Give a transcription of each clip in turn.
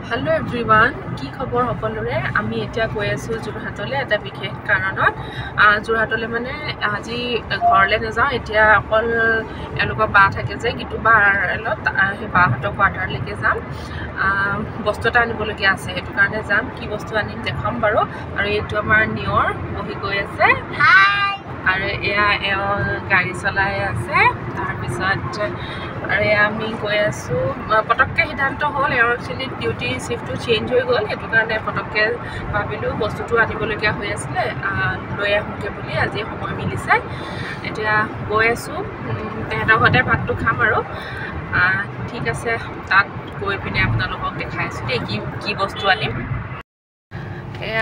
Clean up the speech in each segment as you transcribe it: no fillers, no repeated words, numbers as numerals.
Hello everyone, কি খবৰ সকলোৰে আমি এতিয়া গৈ আছো যোৰহাটলৈ এটা বিশেষ কাৰণত যোৰহাটলৈ মানে আজি ঘৰলৈ নাযাওঁ এতিয়া অকল এলোকৰ বা থাকে যে গিটু বাৰত সেই বাহঁতৰ কোৱাৰ্টাৰলৈকে যাম বস্তু এটা আনিবলগীয়া আছে সেইটো কাৰণে যাম কি বস্তু আনিম দেখাম বাৰু আৰু এইটো আমাৰ নিয়ৰ বহি গৈ আছে আৰু এয়া গাড়ী চলাই আছে তাৰপিছত আৰু আমি গৈ আছোঁ পটককৈ সিদ্ধান্ত হ'ল একচুৱেলি ডিউটি চিফ্টটো চেঞ্জ হৈ গ'ল সেইটো কাৰণে পটককৈ ভাবিলোঁ বস্তুটো আনিবলগীয়া হৈ আছিলে লৈ আহোঁগৈ বুলি আজি সময় মিলিছে এতিয়া গৈ আছোঁ তেহেঁতৰ ঘৰতে ভাতটো খাম আৰু ঠিক আছে তাত গৈ পিনে আপোনালোকক দেখাই আছোঁ দেই কি বস্তু আনিম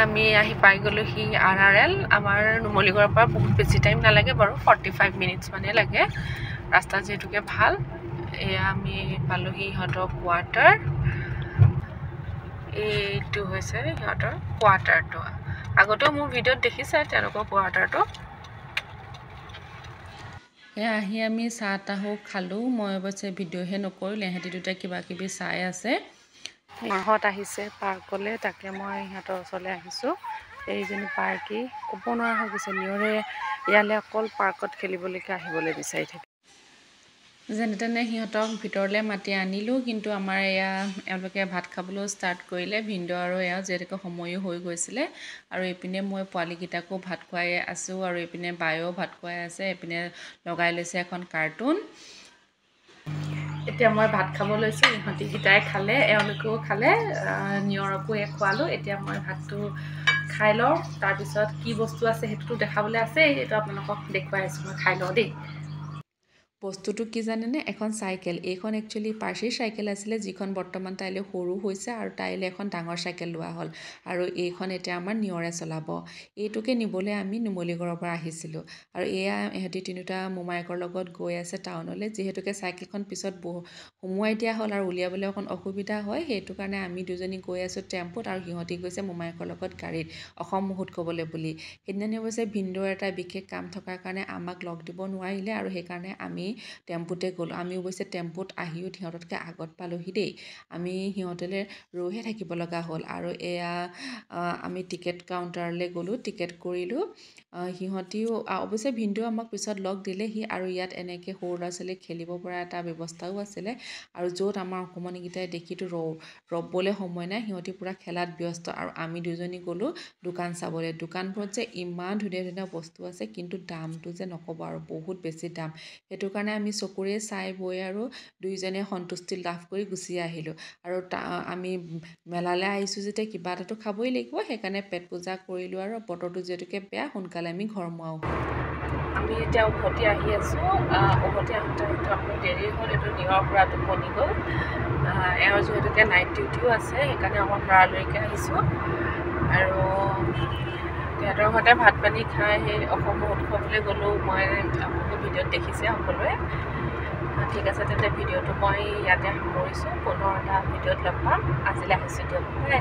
আমি আহি পাই গ'লোহি RRL আমাৰ নুমলীগড়ৰ পৰা বহুত বেছি টাইম নালাগে বাৰু 45 মিনিটছ মানে লাগে ৰাস্তা যিহেতুকে ভাল এয়া আমি পালোহি ইহঁতৰ কোৱাৰ্টাৰ এইটো হৈছে ইহঁতৰ কোৱাৰ্টাৰটো আগতেও মোৰ ভিডিঅ'ত দেখিছে তেওঁলোকৰ কোৱাৰ্টাৰটো আহি আমি চাহ তাহো খালোঁ মই অৱশ্যে ভিডিঅ'হে নকৰিলোঁ ইহঁতি দুটাই কিবা কিবি চাই আছে মাহত আহিছে পাৰ্কলৈ তাকে মই ইহঁতৰ ওচৰলৈ আহিছোঁ এইজনী পাৰ্কি ক'ব নোৱাৰা হৈ গৈছে নিয়ৰে ইয়ালৈ অকল পাৰ্কত খেলিবলৈকে আহিবলৈ বিচাৰি থাকে যেনে তেনে সিহঁতক ভিতৰলৈ মাতি আনিলোঁ কিন্তু আমাৰ এওঁলোকে ভাত খাবলৈ ষ্টাৰ্ট কৰিলে ভিনদেউ আৰু যিহেতুকে সময়ো হৈ গৈছিলে আৰু এইপিনে মই পোৱালীকেইটাকো ভাত খুৱাই আছোঁ আৰু এইপিনে বায়েও ভাত খুৱাই আছে এইপিনে লগাই লৈছে এখন কাৰ্টুন এতিয়া মই ভাত খাব লৈছোঁ ইহঁতিকেইটাই খালে এওঁলোকেও খালে নিয়ৰকো খোৱালোঁ এতিয়া মই ভাতটো খাই লওঁ তাৰপিছত কি বস্তু আছে সেইটোতো দেখাবলৈ আছে এইটো আপোনালোকক দেখুৱাই আছোঁ মই খাই লওঁ দেই বস্তুটো কি জানেনে এখন চাইকেল এইখন একচুৱেলি পাৰ্চিৰ চাইকেল আছিলে যিখন বৰ্তমান তাইলৈ সৰু হৈছে আৰু তাইলৈ এখন ডাঙৰ চাইকেল লোৱা হ'ল আৰু এইখন এতিয়া আমাৰ নিয়ৰে চলাব এইটোকে নিবলৈ আমি নুমলীগড়ৰ পৰা আহিছিলোঁ আৰু এয়া ইহঁতি তিনিওটা মোমায়েকৰ লগত গৈ আছে টাউনলৈ যিহেতুকে চাইকেলখন পিছত সোমোৱাই দিয়া হ'ল আৰু উলিয়াবলৈ অকণ অসুবিধা হয় সেইটো কাৰণে আমি দুজনী গৈ আছোঁ টেম্পুত আৰু সিহঁতি গৈছে মোমায়েকৰ লগত গাড়ীত অসম মহোৎসৱলৈ বুলি সেইদিনাখনি অৱশ্যে ভিনদেউৰ এটা বিশেষ কাম থকাৰ কাৰণে আমাক লগ দিব নোৱাৰিলে আৰু সেইকাৰণে আমি টেম্পুতে গ'লোঁ আমি অৱশ্যে টেম্পুত আহিও সিহঁততকৈ আগত পালোহি দেই আমি সিহঁতলৈ ৰৈহে থাকিব লগা হ'ল আৰু এয়া আমি টিকেট কাউণ্টাৰলৈ গ'লোঁ টিকেট কৰিলোঁ সিহঁতিও অৱশ্যে ভিনদেউ আমাক পিছত লগ দিলেহি আৰু ইয়াত এনেকৈ সৰু ল'ৰা ছোৱালীক খেলিব পৰা এটা ব্যৱস্থাও আছিলে আৰু য'ত আমাৰ অকণমানিকেইটাই দেখিতো ৰ'বলৈ সময় নাই সিহঁতি পূৰা খেলাত ব্যস্ত আৰু আমি দুজনী গ'লোঁ দোকান চাবলৈ দোকানবোৰত যে ইমান ধুনীয়া ধুনীয়া বস্তু আছে কিন্তু দামটো যে নক'ব আৰু বহুত বেছি দাম সেইটো কাৰণে আমি চকুৰে চাই বৈ আৰু দুইজনে সন্তুষ্টি লাভ কৰি গুচি আহিলোঁ আৰু আমি মেলালৈ আহিছোঁ যেতিয়া কিবা এটাতো খাবই লাগিব সেইকাৰণে পেট পূজা কৰিলোঁ আৰু বতৰটো যিহেতুকে বেয়া সোনকালে আমি ঘৰ মোৱাও আমি এতিয়া উভতি আহি আছোঁ উভতি আহোঁতে আপোনাৰ দেৰি হ'ল এইটো নিয়ৰৰ পৰা টোপনি গ'ল এওঁৰ যিহেতুকে নাইট ডিউটিও আছে সেইকাৰণে অকণ লৰালৰিকৈ আহিছোঁ আৰু সিহঁতৰ ঘৰতে ভাত পানী খাই সেই অসম মহোৎসৱলৈ গ'লোঁ মই আপোনালোকে ভিডিঅ'ত দেখিছে সকলোৱে ঠিক আছে তেন্তে ভিডিঅ'টো মই ইয়াতে সামৰিছোঁ পুনৰ এটা ভিডিঅ'ত লগ পাম আজিলৈ আহিছোঁ দিয়ক বাই